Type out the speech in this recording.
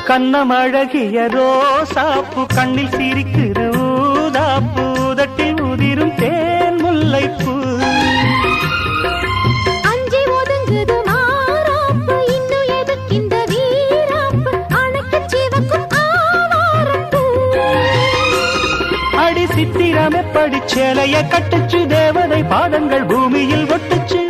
கண்ணமழகிய ரோசாப்பு கண்ணில் சிரிக்குது ஊதாப்பு உதட்டில் உதிரும் தேன் முல்லைப்பூ அஞ்சி ஒதுங்குது மாறாப்பு இன்னும் எதுக்கிந்த வீராப்பு அணைக்கு சிவக்கும் ஆவாரப்பூ அடி சித்திரமே படிச்சேலைய கட்டுச்சு தேவதை பாதங்கள் பூமியில் ஒட்டுச்சு